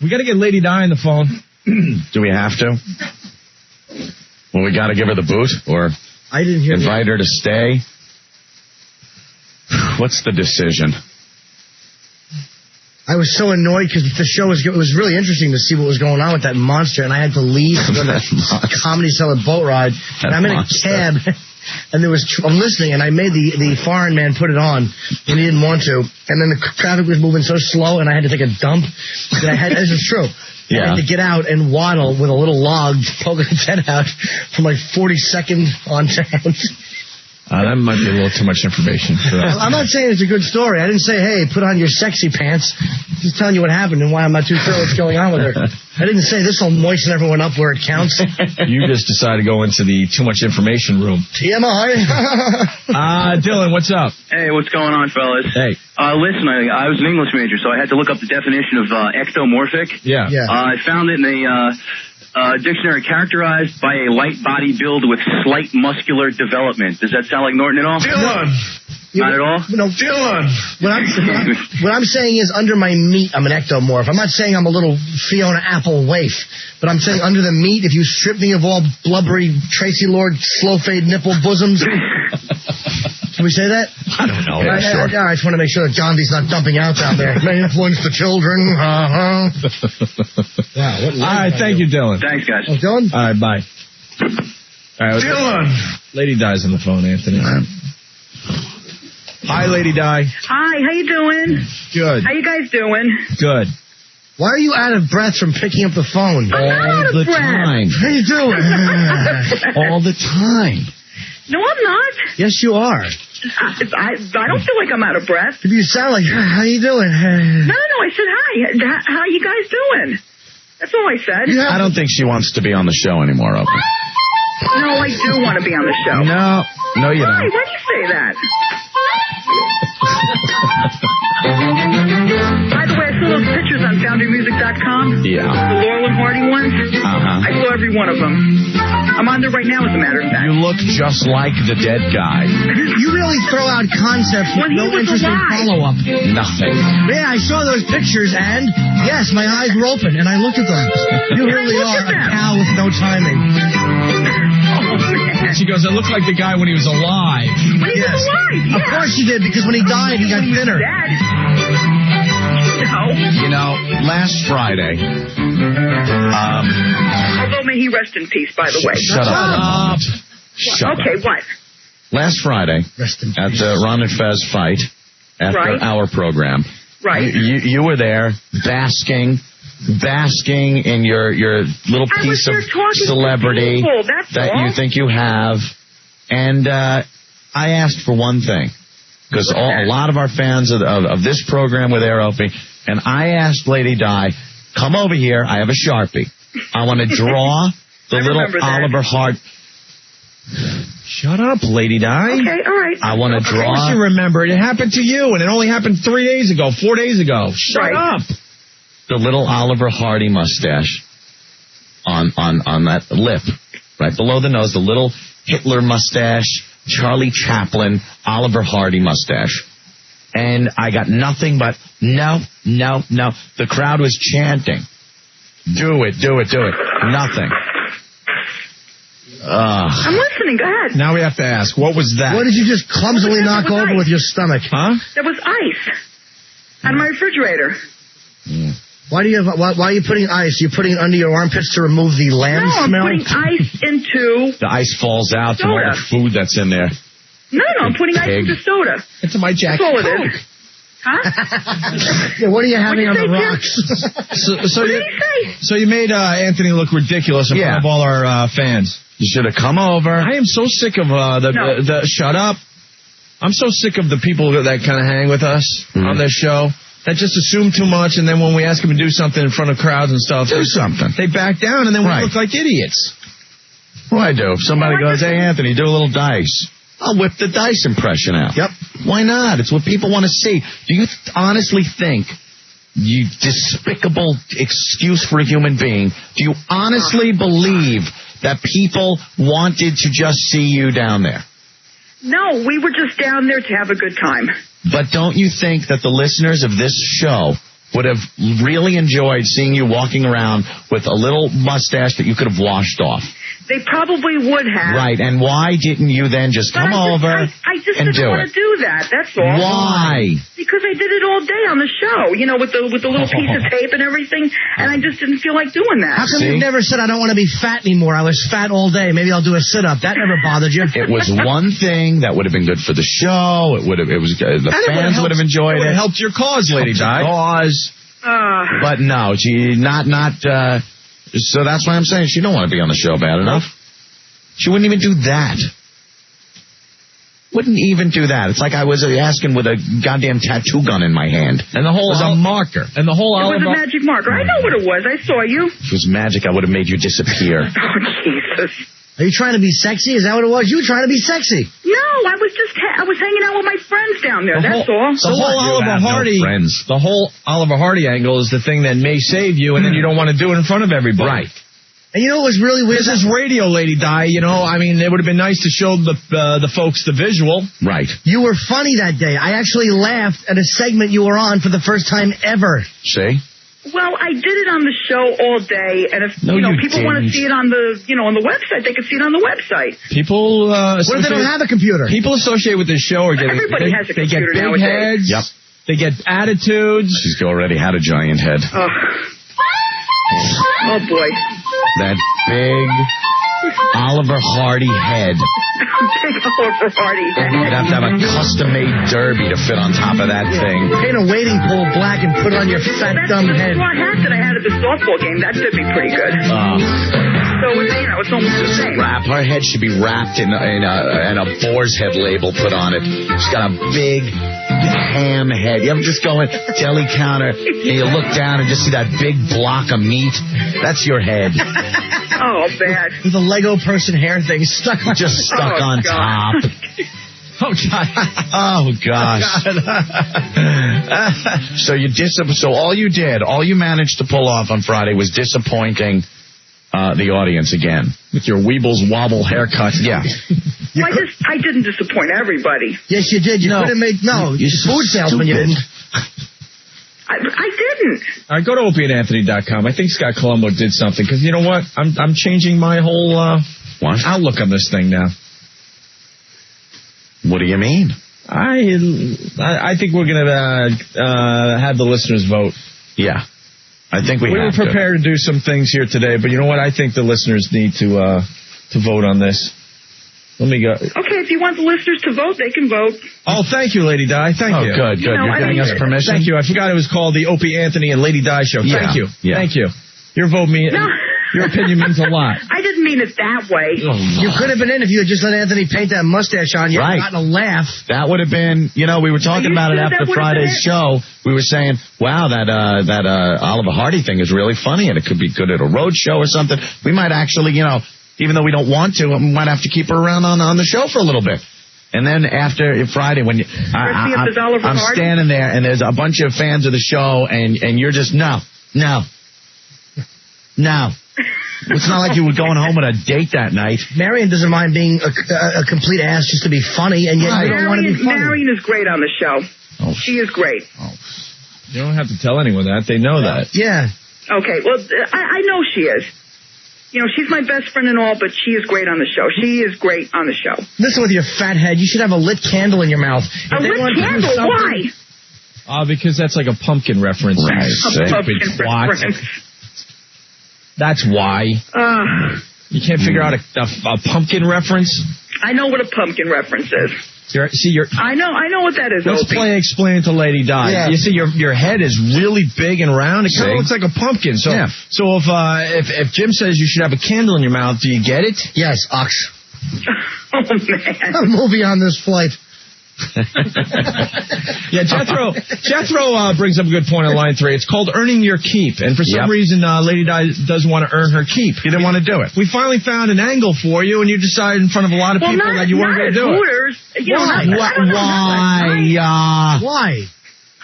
We got to get Lady Di on the phone. Do we have to? Well, we got to give her the boot or I didn't hear invite her to stay. What's the decision? I was so annoyed because the show it was really interesting to see what was going on with that monster, and I had to leave to go to the Comedy Cellar boat ride. And I'm in a cab, and I'm listening, and I made the foreign man put it on, and he didn't want to. And then the traffic was moving so slow, and I had to take a dump that this is true. Yeah. I had to get out and waddle with a little log poking its head out from like 42nd on down. That might be a little too much information for us. I'm not saying it's a good story. I didn't say, hey, put on your sexy pants. Just telling you what happened and why I'm not too sure what's going on with her. I didn't say this will moisten everyone up where it counts. You just decided to go into the too much information room. TMI. Dylan, what's up? Hey, what's going on, fellas? Hey. Listen, I was an English major, so I had to look up the definition of ectomorphic. Yeah. I found it in a dictionary, characterized by a light body build with slight muscular development. Does that sound like Norton at all? Dylan! Not at all? No, Dylan! What I'm saying is under my meat, I'm an ectomorph. I'm not saying I'm a little Fiona Apple waif, but I'm saying under the meat, if you strip me of all blubbery Tracy Lord slow fade nipple bosoms. Can we say that? I don't know. I just want to make sure that Gandhi's not dumping out down there. May influence the children. Wow, all right, thank you, Dylan. Thanks, guys. Oh, Dylan? All right, bye. All right, Dylan! Lady Di's on the phone, Anthony. Hi, Lady Di. Hi, how you doing? Good. How you guys doing? Good. Why are you out of breath from picking up the phone? I'm not out of breath. Time. How you doing? All the time. No, I'm not. Yes, you are. I don't feel like I'm out of breath. You sound like, how you doing? No, I said hi. How you guys doing? That's all I said. I don't think she wants to be on the show anymore, Opie. No, I do want to be on the show. No, you don't. Why do you say that? By the way, I saw those pictures on FoundryMusic.com. Yeah. The Laurel and Hardy ones. I saw every one of them. I'm on there right now, as a matter of fact. You look just like the dead guy. You really throw out concepts with no interest in follow-up. Nothing. Yeah, I saw those pictures, and yes, my eyes were open, and I looked at them. You really are a cow with no timing. She goes, I look like the guy when he was alive. When he was alive, yeah. Of course you did, because when he died, he got thinner. Dead. No. You know, last Friday... Although may he rest in peace, by the way. Shut up. Shut okay, up. what? Last Friday, at the Ron and Fez fight, after our program, you were there basking in your little piece of celebrity that you think you have. And I asked for one thing, because a lot of our fans of this program were there, Opie, and I asked Lady Di, come over here, I have a Sharpie. I want to draw the little Oliver Hart. Shut up, Lady Di. Okay, all right. I want to draw. Of course you remember. It happened to you, and it only happened 4 days ago. Shut up. The little Oliver Hardy mustache on that lip, right below the nose, the little Hitler mustache, Charlie Chaplin, Oliver Hardy mustache. And I got nothing but no. The crowd was chanting, do it. Nothing. I'm listening. Go ahead. Now we have to ask, what was that? What did you just clumsily knock over with your stomach? Huh? There was ice out of my refrigerator. Why are you putting ice? You're putting it under your armpits to remove the lamb smell? I'm putting ice into... The ice falls out from all the food that's in there. No, I'm putting ice into soda. Into my jacket. That's all it is. Huh? Yeah, what are you having on the rocks? What did he say? So you made Anthony look ridiculous in front of all our fans. You should have come over. I am so sick of the shut up. I'm so sick of the people that kind of hang with us on this show that just assume too much, and then when we ask them to do something in front of crowds and stuff, they back down, and then we look like idiots. What do I do? If somebody goes, hey, Anthony, do a little dice, I'll whip the dice impression out. Yep. Why not? It's what people want to see. Do you honestly think, you despicable excuse for a human being, do you honestly believe that people wanted to just see you down there? No, we were just down there to have a good time. But don't you think that the listeners of this show would have really enjoyed seeing you walking around with a little mustache that you could have washed off. They probably would have. Right, and why didn't you then just come over I just and didn't want to do that, that's all. Why? Because I did it all day on the show, with the little piece of tape and everything, and I just didn't feel like doing that. How come you never said, I don't want to be fat anymore? I was fat all day. Maybe I'll do a sit-up. That never bothered you. It was one thing that would have been good for the show. The fans would have enjoyed it. It helped your cause, Lady Di. But no, so that's why I'm saying she don't want to be on the show bad enough. She wouldn't even do that. Wouldn't even do that. It's like I was asking with a goddamn tattoo gun in my hand. And the whole... It was a marker. And the whole... It was a magic marker. I know what it was. I saw you. If it was magic, I would have made you disappear. Oh, Jesus. Are you trying to be sexy? Is that what it was? You were trying to be sexy. No, I was hanging out with my friends down there. That's all. The whole Oliver Hardy angle is the thing that may save you, and then you don't want to do it in front of everybody. Right. And you know what was really weird? This is radio, Lady Di. I mean, it would have been nice to show the folks the visual. Right. You were funny that day. I actually laughed at a segment you were on for the first time ever. See? Well, I did it on the show all day, and if people want to see it on the on the website, they can see it on the website. People, what if they don't have a computer? People associate with this show are getting. Everybody has a computer nowadays. They get big heads. Yep. They get attitudes. She's already had a giant head. Oh boy. That big Oliver Hardy head. Big Oliver Hardy head. You'd have to have a custom-made derby to fit on top of that thing. Paint a wading pool black and put it on your fat, dumb head. That's the hat that I had at the softball game. That should be pretty good. So it's almost the same. Her head should be wrapped in a boar's head label put on it. She's got a big ham head. You ever just go in deli counter and you look down and just see that big block of meat? That's your head. Oh, bad. With a Lego person hair thing stuck on on top. Oh, God. Oh, gosh. So all you managed to pull off on Friday was disappointing the audience again. With your Weebles Wobble haircut. Yeah. Well, I didn't disappoint everybody. Yes, you did. You could have made... No, you food salesman, you didn't. I didn't. All right, go to opieandanthony.com. I think Scott Colombo did something, because you know what? I'm changing my whole outlook on this thing now. What do you mean? I think we're going to have the listeners vote. Yeah. I think we were prepared to do some things here today, but you know what? I think the listeners need to vote on this. Let me go. Okay, if you want the listeners to vote, they can vote. Oh, thank you, Lady Di. Thank you. Oh, good. You're giving us permission? Thank you. I forgot it was called the Opie Anthony and Lady Di Show. Yeah. Thank you. Yeah. Thank you. Your vote your opinion means a lot. I didn't mean it that way. Oh, you could have been in if you had just let Anthony paint that mustache on. You would have gotten a laugh. That would have been, we were talking about it after Friday's show. We were saying, wow, that Oliver Hardy thing is really funny, and it could be good at a road show or something. We might actually, even though we don't want to, we might have to keep her around on the show for a little bit. And then after Friday, when I'm standing there and there's a bunch of fans of the show, and you're just, no. It's not like you were going home on a date that night. Marion doesn't mind being a complete ass just to be funny, and yet you don't want to be funny. Marion is great on the show. Oh. She is great. Oh. You don't have to tell anyone that. They know that. Yeah. Okay, well, I know she is. She's my best friend and all, but she is great on the show. She is great on the show. Listen, with your fat head, you should have a lit candle in your mouth. A lit candle? Why? Because that's like a pumpkin reference. Right. A pumpkin reference. That's why. You can't figure out a pumpkin reference? I know what a pumpkin reference is. I know what that is. Let's explain to Lady Di. Yeah. You see, your head is really big and round. It kind of looks like a pumpkin. So, so if Jim says you should have a candle in your mouth, do you get it? Yes, Ox. Oh man, a movie on this flight. Yeah, Jethro brings up a good point on line 3. It's called earning your keep, and for some reason, Lady Di doesn't want to earn her keep. You didn't want to do it. We finally found an angle for you, and you decided in front of a lot of people that you weren't going to do Hooters, it. Why?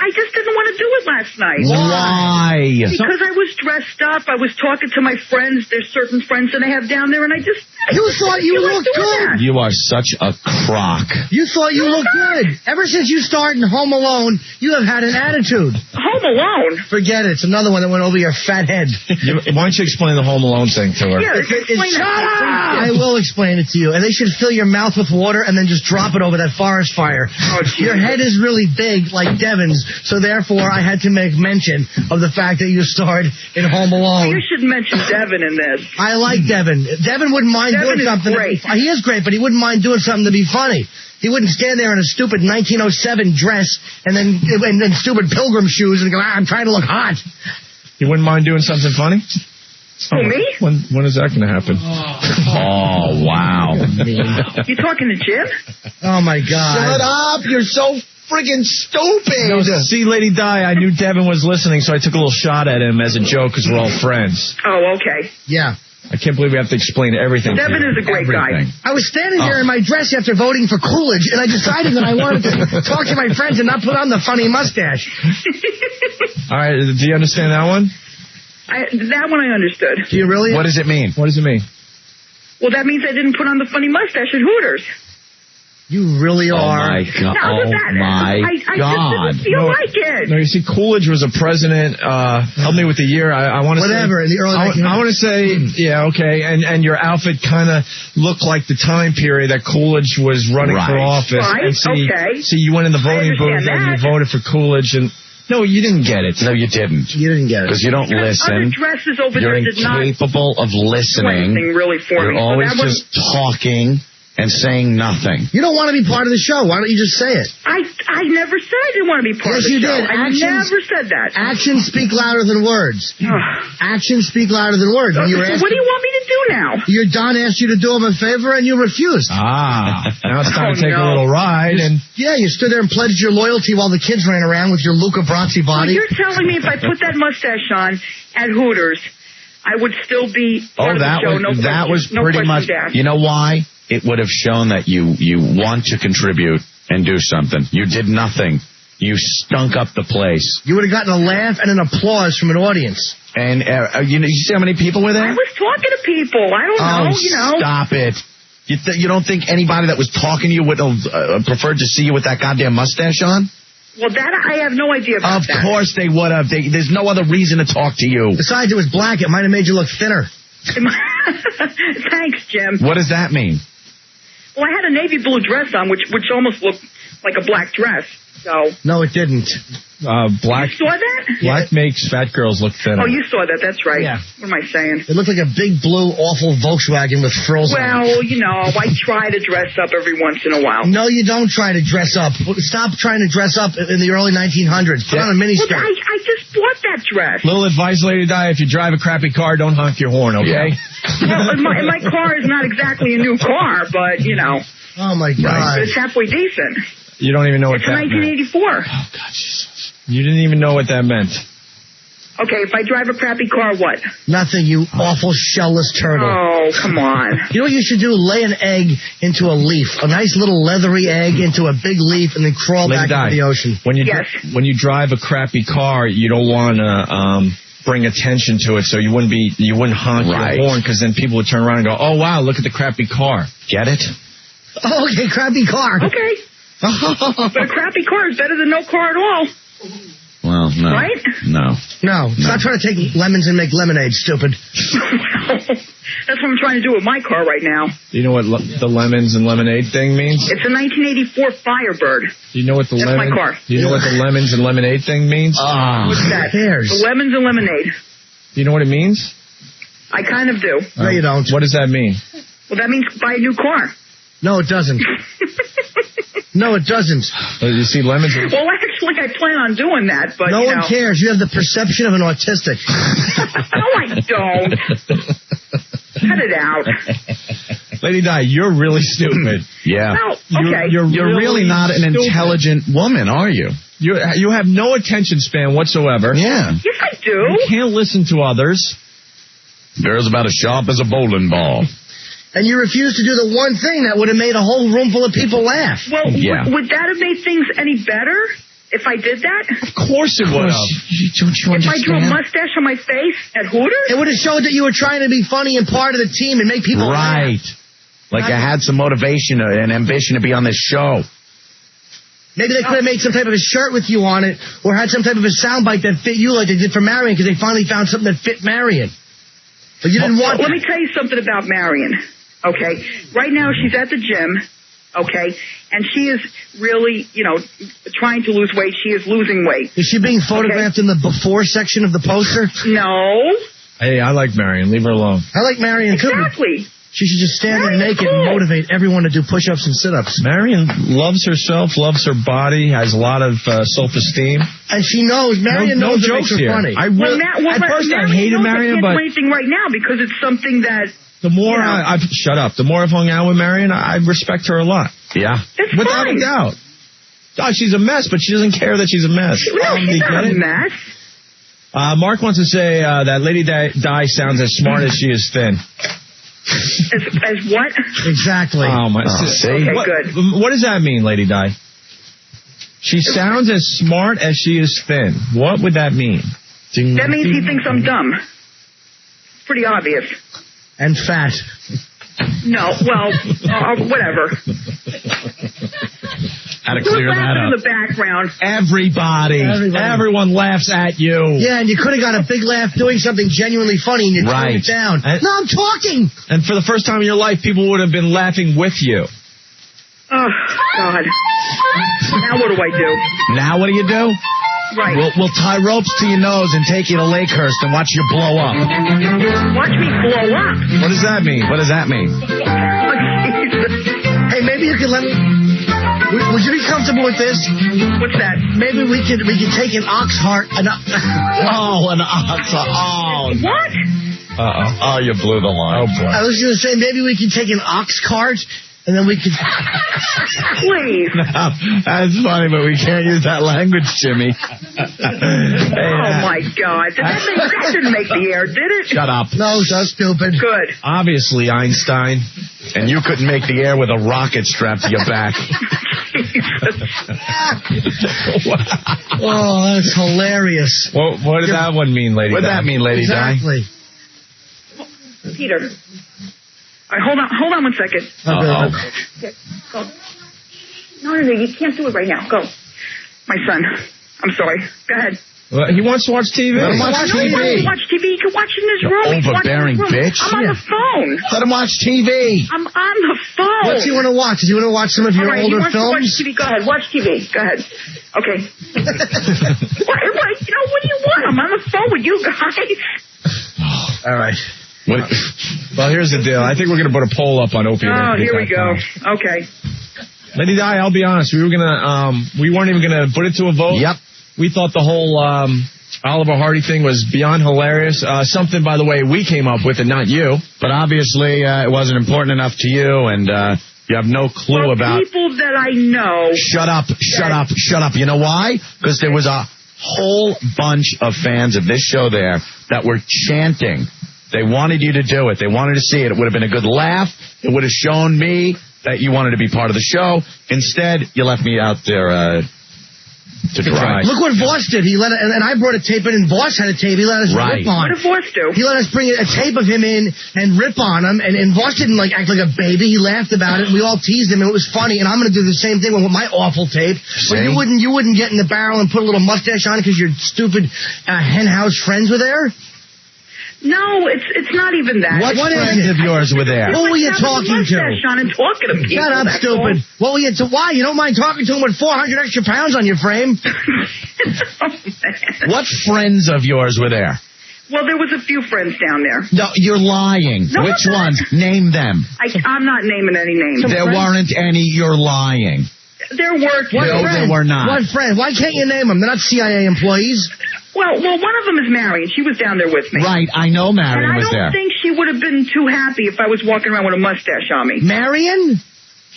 I just didn't want to do it last night. Why? Because I was dressed up. I was talking to my friends. There's certain friends that I have down there, and I just You thought you looked good. You are such a crock. You thought you looked good. Ever since you started in Home Alone, you have had an attitude. Home Alone? Forget it. It's another one that went over your fat head. Why don't you explain the Home Alone thing to her? Yeah, explain that. I will explain it to you. And they should fill your mouth with water and then just drop it over that forest fire. Oh, your head is really big, like Devin's, so therefore I had to make mention of the fact that you starred in Home Alone. You should mention Devin in this. I like Devin. Devin wouldn't mind doing something. He is great, but he wouldn't mind doing something to be funny. He wouldn't stand there in a stupid 1907 dress and then stupid pilgrim shoes and go, I'm trying to look hot. You wouldn't mind doing something funny? Who, me? When is that going to happen? Oh, wow. You talking to Jim? Oh, my God. Shut up. You're so friggin' stupid. No, see, Lady Di, I knew Devin was listening, so I took a little shot at him as a joke because we're all friends. Oh, okay. Yeah. I can't believe we have to explain everything. Devin is a great guy. I was standing there in my dress after voting for Coolidge, and I decided that I wanted to talk to my friends and not put on the funny mustache. All right, do you understand that one? That one I understood. Do you really? What does it mean? What does it mean? Well, that means I didn't put on the funny mustache at Hooters. You really are. Oh, my God. I just didn't feel like it. No, you see, Coolidge was a president. Help me with the year. I want to say... Whatever, in the early 1900s. I want to say, yeah, okay, and your outfit kind of looked like the time period that Coolidge was running for office. Right, and see, okay. See, you went in the voting booth and you voted for Coolidge, and... No, you didn't get it. No, you didn't. You didn't get it. Because you don't listen. Other dresses over You're there did not incapable of listening. Really for You're me. always just talking and saying nothing. You don't want to be part of the show. Why don't you just say it? I never said I didn't want to be part of the show. Yes, you did. I never said that. Actions speak louder than words. Actions speak louder than words. So what do you want me to do now? Your Don asked you to do him a favor and you refused. Now it's time to take a little ride. Yeah, you stood there and pledged your loyalty while the kids ran around with your Luca Brasi body. So you're telling me if I put that mustache on at Hooters, I would still be part of the show? That was pretty much. Asked. You know why? It would have shown that you want to contribute and do something. You did nothing. You stunk up the place. You would have gotten a laugh and an applause from an audience. And you see how many people were there? I was talking to people. I don't know. Stop it. You don't think anybody that was talking to you would have preferred to see you with that goddamn mustache on? Well, that I have no idea about. Of course they would have. There's no other reason to talk to you. Besides, it was black. It might have made you look thinner. Thanks, Jim. What does that mean? Well, I had a navy blue dress on, which almost looked like a black dress. So no, it didn't. Black. You saw that? Black makes fat girls look thinner. Oh, you saw that. That's right. Yeah. What am I saying? It looked like a big blue, awful Volkswagen with frills on it. Well, I try to dress up every once in a while. No, you don't try to dress up. Stop trying to dress up in the early 1900s. Put on a miniskirt. Well, I just bought that dress. Little advice, Lady Di, if you drive a crappy car, don't honk your horn, okay? Yeah. Well, my car is not exactly a new car, but, Oh, my God. It's halfway decent. You don't even know what that meant. It's 1984. Oh, God, Jesus. You didn't even know what that meant. Okay, if I drive a crappy car, what? Nothing, you awful shellless turtle. Oh, come on. You know what you should do? Lay an egg into a leaf. A nice little leathery egg into a big leaf and then crawl back into the ocean. When you drive a crappy car, you don't want to bring attention to it, so you wouldn't honk your horn, because then people would turn around and go, oh, wow, look at the crappy car. Get it? Oh, okay, crappy car. Okay. But a crappy car is better than no car at all. Well, no. Right? No. Stop trying to take lemons and make lemonade, stupid. That's what I'm trying to do with my car right now. You know what the lemons and lemonade thing means? It's a 1984 Firebird. You know what the That's my car. You know what the lemons and lemonade thing means? What's that? Cares? The lemons and lemonade. You know what it means? I kind of do. No, you don't. What does that mean? Well, that means buy a new car. No, it doesn't. No, it doesn't. You see lemons? Well, actually, I plan on doing that, but no one cares. You have the perception of an autistic. No, I don't. Cut it out. Lady Di, you're really stupid. Yeah. Well, okay. You're really not an intelligent woman, are you? You have no attention span whatsoever. Yeah. Yes, I do. You can't listen to others. Girl's about as sharp as a bowling ball. And you refused to do the one thing that would have made a whole room full of people laugh. Well, would that have made things any better? If I did that? Of course it would have. Don't you understand? If I drew a mustache on my face at Hooters? It would have showed that you were trying to be funny and part of the team and make people Right. laugh. Like I had some motivation and ambition to be on this show. Maybe they could have made some type of a shirt with you on it or had some type of a soundbite that fit you like they did for Marion because they finally found something that fit Marion. But you didn't want that. Let me tell you something about Marion, okay? Right now she's at the gym, okay? And she is really, trying to lose weight. She is losing weight. Is she being photographed in the before section of the poster? No. Hey, I like Marion. Leave her alone. I like Marion too. Exactly. She should just stand there naked and motivate everyone to do push-ups and sit-ups. Marion loves herself, loves her body, has a lot of self-esteem. And she knows. Marion knows it makes her funny. At first I hated Marion, but... I can't do anything right now because it's something that... The more shut up. The more I've hung out with Marion, I respect her a lot. Yeah. That's Without fine. a doubt. Oh, she's a mess, but she doesn't care that she's a mess. No, she's not a mess. Mark wants to say that Lady Di sounds as smart as she is thin. As what? Exactly. Oh, my. Okay, good. What does that mean, Lady Di? She sounds as smart as she is thin. What would that mean? That means he thinks I'm dumb. It's pretty obvious. And fat. No, well, whatever. How to clear that up. In the background. Everyone laughs at you. Yeah, and you could have got a big laugh doing something genuinely funny and you toned it down. No, I'm talking. And for the first time in your life, people would have been laughing with you. Oh, God. Now what do I do? Now what do you do? Right. We'll tie ropes to your nose and take you to Lakehurst and watch you blow up. Watch me blow up? What does that mean? What does that mean? Hey, maybe you could let me... Would you be comfortable with this? What's that? Maybe we could take an ox heart... an ox heart. Oh. What? Uh-oh. Oh, you blew the line. Oh, boy. I was going to say, maybe we could take an ox cart... And then we could... Please. No, that's funny, but we can't use that language, Jimmy. My God. That didn't make the air, did it? Shut up. No, so stupid. Good. Obviously, Einstein. And you couldn't make the air with a rocket strapped to your back. Oh, that's hilarious. What did that one mean, Lady Di? What did that mean, Lady Di? Exactly. Peter. All right, hold on 1 second. Okay, go. No, you can't do it right now. Go. My son. I'm sorry. Go ahead. Well, he wants to watch TV. Let him watch TV. Watch TV. He can watch in his room. Overbearing bitch. I'm on the phone. Let him watch TV. I'm on the phone. What's he want to watch? Does he want to watch some of your older films? He wants to watch TV. Go ahead. Watch TV. Go ahead. Okay. What do you want? I'm on the phone with you guys. All right. Well, here's the deal. I think we're going to put a poll up on Opie. Oh, here we go. Okay. Lady Di, I'll be honest. We weren't even going to put it to a vote. Yep. We thought the whole Oliver Hardy thing was beyond hilarious. Something, by the way, we came up with and not you. But obviously, it wasn't important enough to you, and you have no clue about people that I know. Shut up. You know why? Because there was a whole bunch of fans of this show there that were chanting. They wanted you to do it. They wanted to see it. It would have been a good laugh. It would have shown me that you wanted to be part of the show. Instead, you left me out there to dry. Look what Voss did. And I brought a tape in, and Voss had a tape. He let us rip on. What did Voss do? He let us bring a tape of him in and rip on him. And Voss didn't act like a baby. He laughed about it. And we all teased him, and it was funny. And I'm going to do the same thing with my awful tape. But you wouldn't get in the barrel and put a little mustache on it because your stupid hen house friends were there. No, it's not even that. What friends of yours were there? What were you talking to? And talking to people. Shut up, stupid. What were you why? You don't mind talking to him with 400 extra pounds on your frame? What friends of yours were there? Well, there was a few friends down there. No, you're lying. No, which ones? Name them. I'm not naming any names. There weren't any. You're lying. There were. No, there were not. What friend? Why can't you name them? They're not CIA employees. Well, one of them is Marion. She was down there with me. Right, I know Marion was there. And I don't think she would have been too happy if I was walking around with a mustache on me. Marion?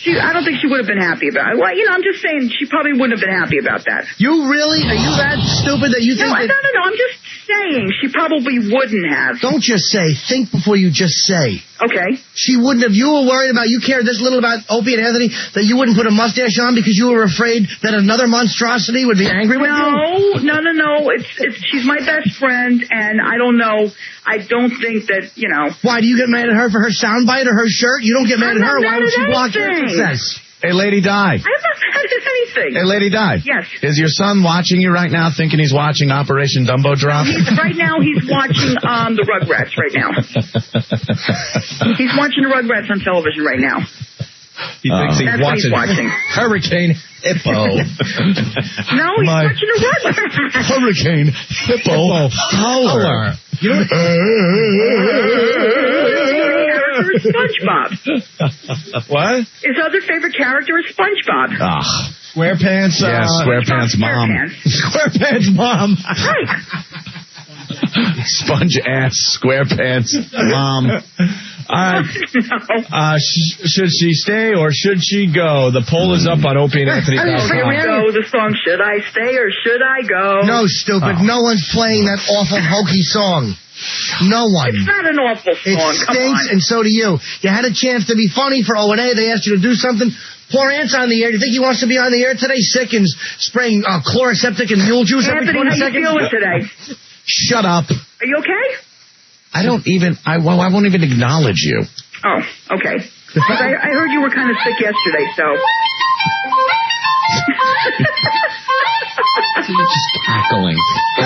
I don't think she would have been happy about it. Well, I'm just saying she probably wouldn't have been happy about that. You really? Are you that stupid that you think No, I'm just saying she probably wouldn't have. Don't just say. Think before you just say. Okay. She wouldn't have. You were worried about, you cared this little about Opie and Anthony, that you wouldn't put a mustache on because you were afraid that another monstrosity would be angry with you? No. It's she's my best friend, and I don't know. I don't think that, you know. Why, do you get mad at her for her soundbite or her shirt? You don't get mad at her. Why would she block your success? Hey, Lady Di. I'm not mad at anything. Hey, Lady Di. Yes. Is your son watching you right now, thinking he's watching Operation Dumbo Drop? Right now, he's watching the Rugrats right now. He's watching the Rugrats on television right now. He thinks That's what he's watching. Hurricane Hippo. No, he's watching the Rugrats. Hurricane Hippo Holler. You know SpongeBob. What? His other favorite character is SpongeBob. SquarePants. SquarePants mom. SquarePants mom. Right. Sponge ass SquarePants mom. Should she stay or should she go? The poll is up on Opie and Anthony. Here we go. The song, Should I Stay or Should I Go? No, stupid. No one's playing that awful hokey song. No one. It's not an awful song. It stinks, and so do you. You had a chance to be funny for O&A. They asked you to do something. Poor Ant's on the air. Do you think he wants to be on the air today? Sick and spraying chloroseptic and mule juice every 20 seconds? Anthony, how you feeling today? Shut up. Are you okay? I won't even acknowledge you. Oh, okay. I heard you were kind of sick yesterday, so. You're just cackling.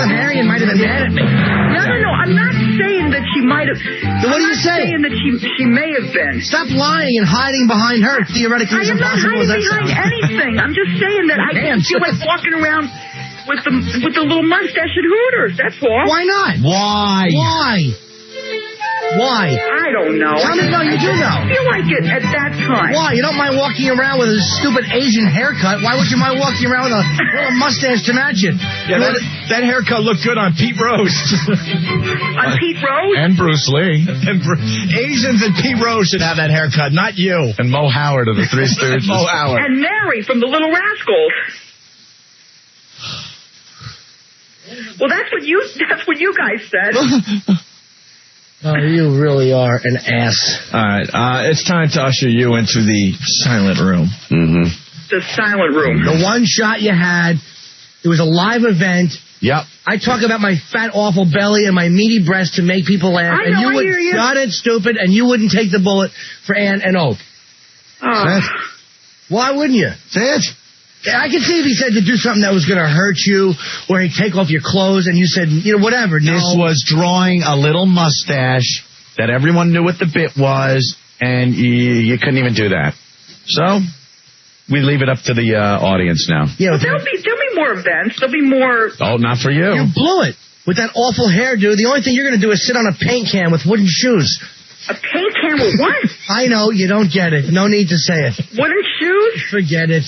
Marion might have been mad at me. No. I'm not saying that she might have. Then what are you saying? I'm not saying that she may have been. Stop lying and hiding behind her. Theoretically, I am not hiding behind anything. I'm just saying that I can't feel like walking around with the little mustache at Hooters. That's all. Why not? Why? I don't know. Tell me, no, you do know. I feel like it at that time. Why? You don't mind walking around with a stupid Asian haircut. Why would you mind walking around with a little mustache to match it? Yeah, that haircut looked good on Pete Rose. On Pete Rose? And Bruce Lee. Asians and Pete Rose should have that haircut, not you. And Mo Howard of the Three Stooges. Mo Howard. And Mary from the Little Rascals. Well, that's what you guys said. Oh, you really are an ass. All right, it's time to usher you into the silent room. Mm-hmm. The silent room. The one shot you had, it was a live event. Yep. I talk about my fat, awful belly and my meaty breast to make people laugh. I know, I hear you. Got it, stupid, and you wouldn't take the bullet for Ann and Oak. Why wouldn't you? Say it. I could see if he said to do something that was going to hurt you, or he'd take off your clothes, and you said, whatever. No. This was drawing a little mustache that everyone knew what the bit was, and you couldn't even do that. So, we leave it up to the audience now. Yeah, there'll be more events. There'll be more. Oh, not for you. You blew it with that awful hairdo. The only thing you're going to do is sit on a paint can with wooden shoes. A paint can with what? I know, you don't get it. No need to say it. Wooden shoes? Forget it.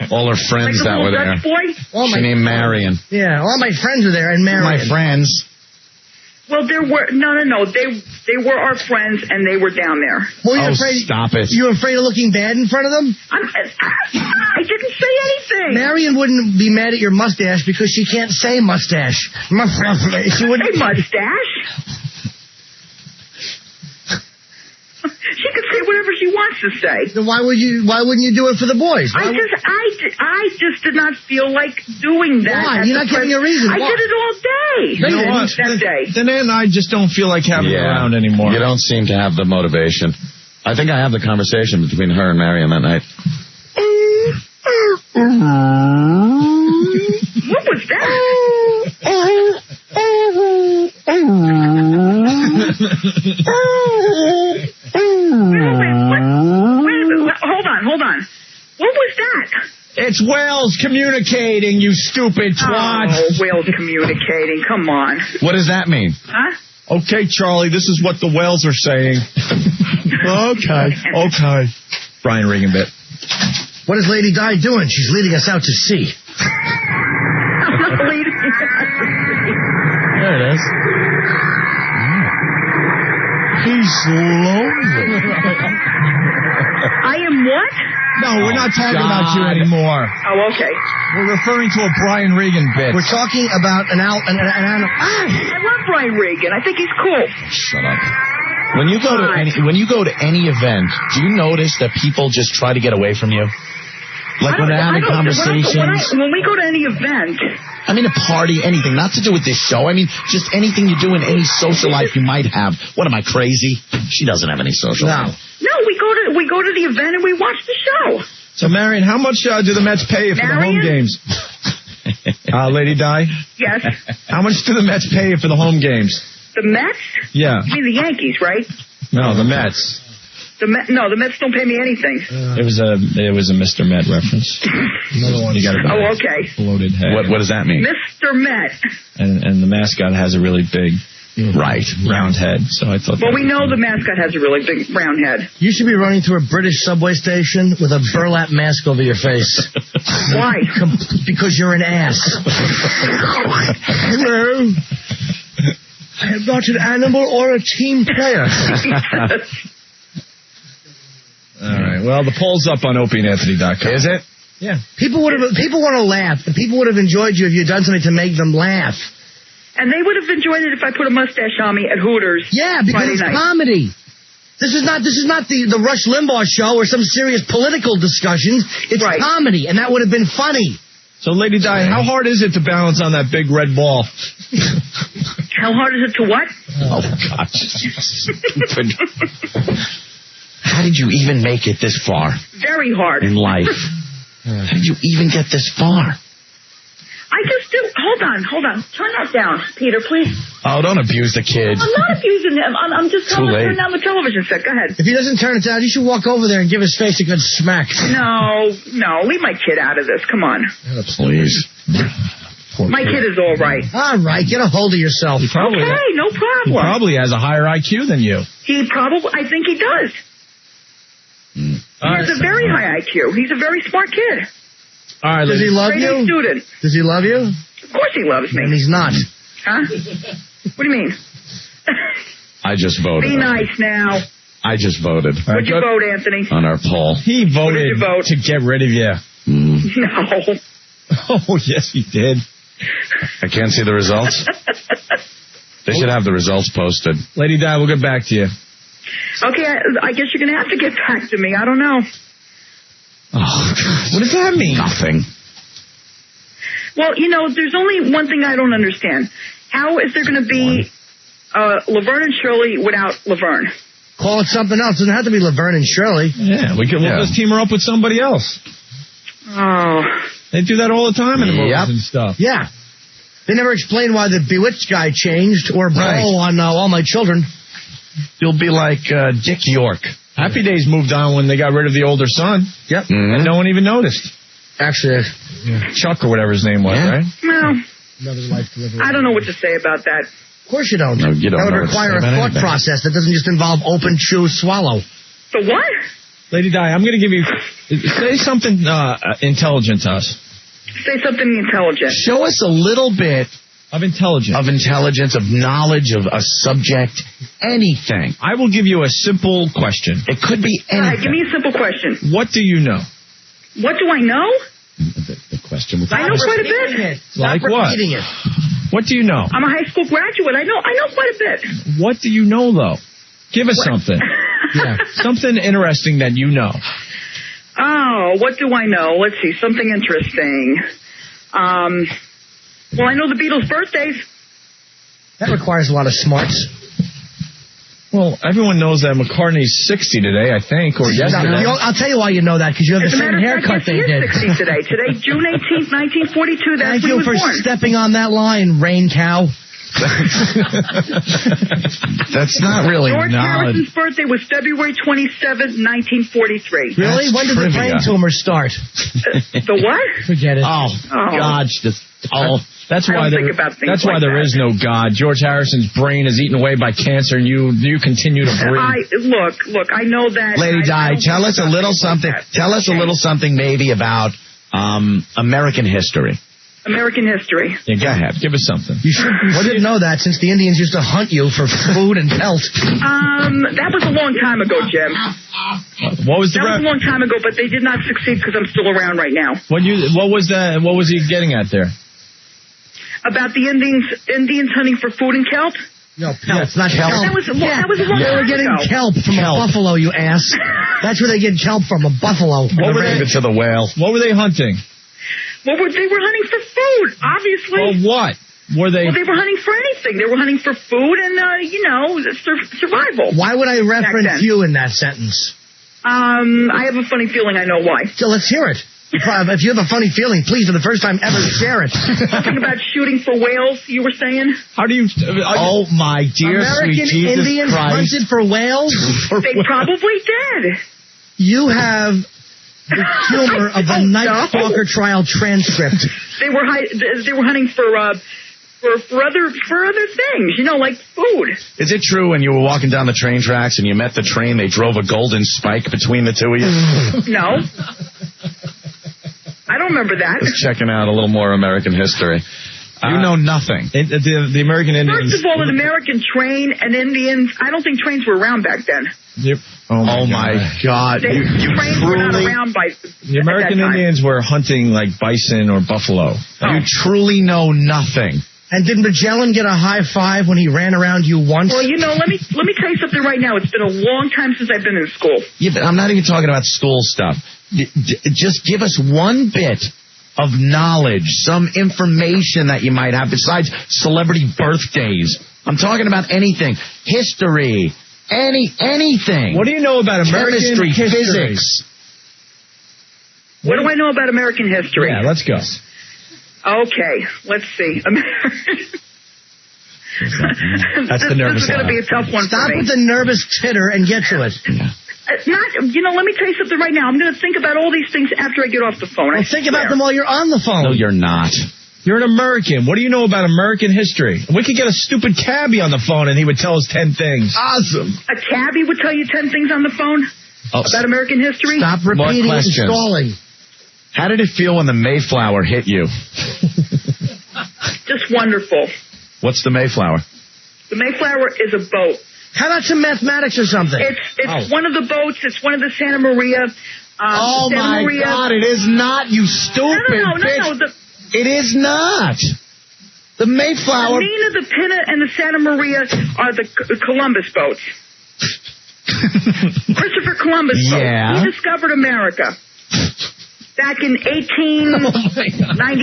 All her friends that were there. She named Marion. Yeah, all my friends were there, and Marion. My friends. Well, there were no. They were our friends, and they were down there. Well, afraid, stop it! You afraid of looking bad in front of them? I didn't say anything. Marion wouldn't be mad at your mustache because she can't say mustache. She wouldn't say mustache. She could say whatever she wants to say. Then why wouldn't you do it for the boys? I just did not feel like doing that. Why? You're not giving a reason. I did it all day. You know what? That day. Then I just don't feel like having her around anymore. You don't seem to have the motivation. I think I have the conversation between her and Marion that night. What was that? Wait, hold on. What was that? It's whales communicating, you stupid twat. Oh, whales communicating. Come on. What does that mean? Huh? Okay, Charlie, this is what the whales are saying. Okay. Brian Regan bit. What is Lady Di doing? She's leading us out to sea. I'm not leading us. There it is. He's lonely. I am what? No, we're not talking about you anymore. Oh, okay. We're referring to a Brian Regan bit. We're talking about an animal. I love Brian Regan. I think he's cool. Shut up. When you go to any event, do you notice that people just try to get away from you? Like when they're having conversations. When we go to any event. I mean, a party, anything. Not to do with this show. I mean, just anything you do in any social life you might have. What, am I crazy? She doesn't have any social life. No, we go to the event and we watch the show. So, Marion, how much do the Mets pay you for the home games? Lady Di? Yes. How much do the Mets pay you for the home games? The Mets? Yeah. You mean the Yankees, right? No, the Mets. No, the Mets don't pay me anything. It was a Mr. Met reference. Another one. You got a okay. Bloated head. What does that mean? Mr. Met. And the mascot has a really big, round head. So I thought. Well, we know the mascot has a really big round head. You should be running through a British subway station with a burlap mask over your face. Why? Because you're an ass. Hello. I am not an animal or a team player. All right. Well, the poll's up on OpieAndAnthony.com. Is it? Yeah. People want to laugh. And people would have enjoyed you if you had done something to make them laugh. And they would have enjoyed it if I put a mustache on me at Hooters. Yeah, because Friday it's night. comedy. This is not the Rush Limbaugh show or some serious political discussions. It's comedy, and that would have been funny. So, Lady Di, how hard is it to balance on that big red ball? How hard is it to what? Oh, God. Stupid. How did you even make it this far? Very hard. In life. How did you even get this far? I just do. Hold on. Turn that down, Peter, please. Oh, don't abuse the kid. I'm not abusing him. I'm just telling him to turn down the television set. Go ahead. If he doesn't turn it down, you should walk over there and give his face a good smack. No. Leave my kid out of this. Come on. Please. My kid is all right. All right, get a hold of yourself. Okay, no problem. He probably has a higher IQ than you. I think he does. He has a very high IQ. He's a very smart kid. All right, does he love Straight you? A student. Does he love you? Of course he loves me. And he's not. Huh? What do you mean? I just voted. Be nice now. I just voted. What'd you vote, Anthony? On our poll. He voted to get rid of you. No. Oh, yes, he did. I can't see the results. They should have the results posted. Lady Di, we'll get back to you. Okay, I guess you're going to have to get back to me. I don't know. Oh, God. What does that mean? Nothing. Well, there's only one thing I don't understand. How is there going to be Laverne and Shirley without Laverne? Call it something else. It doesn't have to be Laverne and Shirley. Yeah, we'll just team her up with somebody else. Oh. They do that all the time in the movies and stuff. Yeah. They never explain why the Bewitched guy changed or Bo on All My Children. You'll be like Dick York. Happy Days moved on when they got rid of the older son. Yep. Mm-hmm. And no one even noticed. Actually, Chuck or whatever his name was, right? Well, I don't know what to say about that. Of course you don't. No, you don't. That would require a thought process that doesn't just involve open, chew, swallow. The what? Lady Di, I'm going to give you... Say something intelligent to us. Say something intelligent. Show us a little bit... Of intelligence. Of intelligence, of knowledge, of a subject, anything. I will give you a simple question. It could be anything. All right, give me a simple question. What do you know? What do I know? The question was... I know quite a bit. Like what? What do you know? I'm a high school graduate. I know quite a bit. What do you know, though? Give us something. Something interesting that you know. Oh, what do I know? Let's see, something interesting. Well, I know the Beatles' birthdays. That requires a lot of smarts. Well, everyone knows that McCartney's 60 today, I think, or yesterday. I'll tell you why you know that, because you have the same haircut they did. He is 60 today. Today, June 18th, 1942, that's when he was born. Thank you for stepping on that line, Rain Cow. That's not really George knowledge. Harrison's birthday was February 27th, 1943. Really? When did the brain tumor start? The what? Forget it. Oh. God. That's why there is no God. George Harrison's brain is eaten away by cancer, and you continue to breathe. Look, I know that. Lady Di, tell us a little something. Tell us a little something maybe about American history. American history. Yeah, go ahead. Give us something. You didn't know that since the Indians used to hunt you for food and pelts. That was a long time ago, Jim. What was that was a long time ago, but they did not succeed because I'm still around right now. What was he getting at there? About the Indians hunting for food and kelp? No, pelts, not kelp. That was a long time ago. They were getting kelp from a buffalo, you ass. That's where they get kelp from, a buffalo. What were they to the whale? What were they hunting? Well, they were hunting for food, obviously. Well, what? Were they? Well, they were hunting for anything. They were hunting for food and, survival. Why would I reference you in that sentence? I have a funny feeling I know why. So let's hear it. If you have a funny feeling, please, for the first time ever, share it. Something about shooting for whales, you were saying? How do you... Oh, my dear American sweet Jesus Indians Christ. hunted for whales? They probably did. You have the humor of a Night Stalker trial transcript. They were hunting for other things, like food. Is it true when you were walking down the train tracks and you met the train, they drove a golden spike between the two of you? No. I don't remember that. Just checking out a little more American history. You know nothing. The American Indians... First of all, an American train and Indians, I don't think trains were around back then. Yep. Oh my God. Trains were not around by the American Indians were hunting like bison or buffalo. You truly know nothing. And did Magellan get a high five when he ran around you once? Well, let me tell you something right now. It's been a long time since I've been in school. Yeah, but I'm not even talking about school stuff. Just give us one bit of knowledge, some information that you might have besides celebrity birthdays. I'm talking about anything. History. Anything. What do you know about American history? Physics. What do I know about American history? Yeah, let's go. Okay, let's see. That's the nervous This is going to be a tough one Stop for me. with the nervous titter and get to it. Let me tell you something right now. I'm going to think about all these things after I get off the phone. Well, think about them while you're on the phone. No, you're not. You're an American. What do you know about American history? We could get a stupid cabbie on the phone and he would tell us 10 things. Awesome. A cabbie would tell you 10 things on the phone about American history? Stop repeating and stalling. How did it feel when the Mayflower hit you? Just wonderful. What's the Mayflower? The Mayflower is a boat. How about some mathematics or something? It's one of the boats. It's one of the Santa Maria. Santa Maria. God, it is not, you stupid bitch. No. It is not. The Mayflower. The Nina, the Pinna, and the Santa Maria are the Columbus boats. Christopher Columbus boat. Yeah. He discovered America. Back in 1890. All right,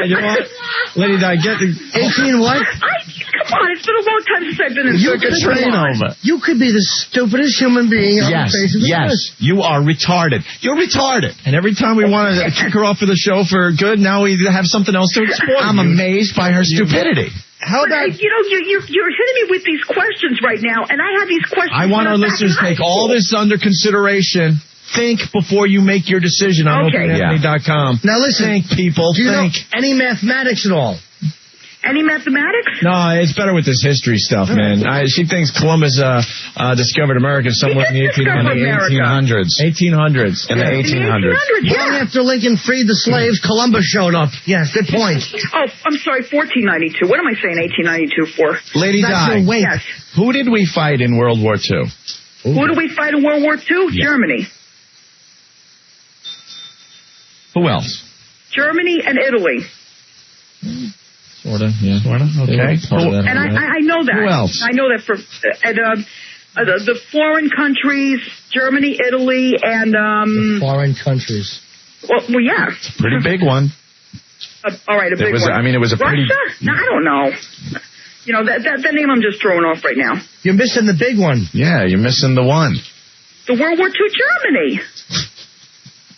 you know what? Lady Di, get the... 18 what? Come on, it's been a long time since I've been in over. You could be the stupidest human being on the face of the earth. Yes, you are retarded. You're retarded. And every time we want to kick her off of the show for good, now we have something else to exploit. I'm amazed by her stupidity. How about... You're hitting me with these questions right now, and I have these questions... I want our listeners to take all this under consideration. Think before you make your decision on OpieAnthony.com. Now listen, think, people. Do you know think. any mathematics at all? Any mathematics? No, it's better with this history stuff, man. She thinks Columbus discovered America somewhere in the 1800s. 1800s. In the 1800s. Long after Lincoln freed the slaves, Columbus showed up. Yes, good point. Oh, I'm sorry, 1492. What am I saying 1892 for? Lady Di, yes. Who did we fight in World War II? Who did we fight in World War II? Yeah. Germany. Who else? Germany and Italy. Sort of, yeah. Okay. And I know that. Who else? I know that for the foreign countries, Germany, Italy, and... the foreign countries. Well, yeah. It's a pretty big one. All right, a big one. I mean, it was a pretty... Russia? No, I don't know. You know, that name I'm just throwing off right now. You're missing the big one. Yeah, you're missing the one. The World War II Germany.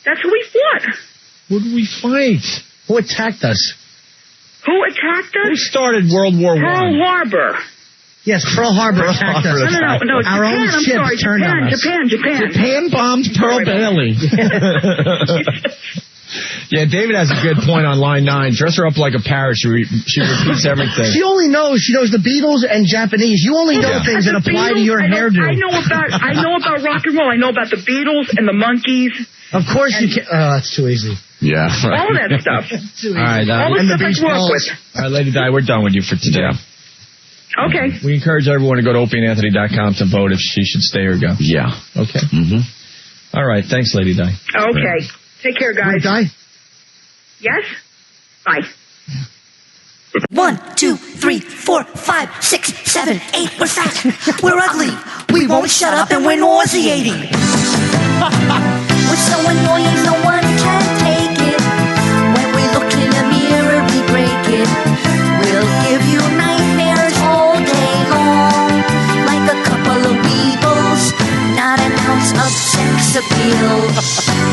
That's who we fought. Who did we fight? Who attacked us? Who attacked us? Who started World War I? Pearl Harbor. Yes, Pearl Harbor attacked us. No, Our Japan, own I'm ship sorry, turned on us. Japan. Japan bombed Pearl Bailey. Yeah, David has a good point on line 9. Dress her up like a parrot. She repeats everything. She knows the Beatles and Japanese. You only know things that apply to your hairdo. I know about rock and roll. I know about the Beatles and the Monkees. Of course you can. Oh, that's too easy. Yeah, right. All that stuff. All right, all the stuff I grew up with. All right, Lady Di, we're done with you for today. Okay. We encourage everyone to go to opieandanthony.com to vote if she should stay or go. Yeah. Okay. Mm-hmm. All right, thanks, Lady Di. Okay. Take care, guys. Di? Yes? Bye. 1, 2, 3, 4, 5, 6, 7, 8. We're fat. We're ugly. We won't shut up and we're nauseating. We're so annoying, no one can take it. When we look in the mirror, we break it. We'll give you nightmares all day long. Like a couple of weebles, not an ounce of sex appeal.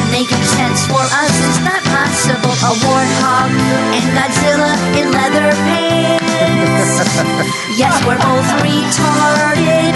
Making sense for us is not possible. A warthog and Godzilla in leather pants. Yes, we're both retarded.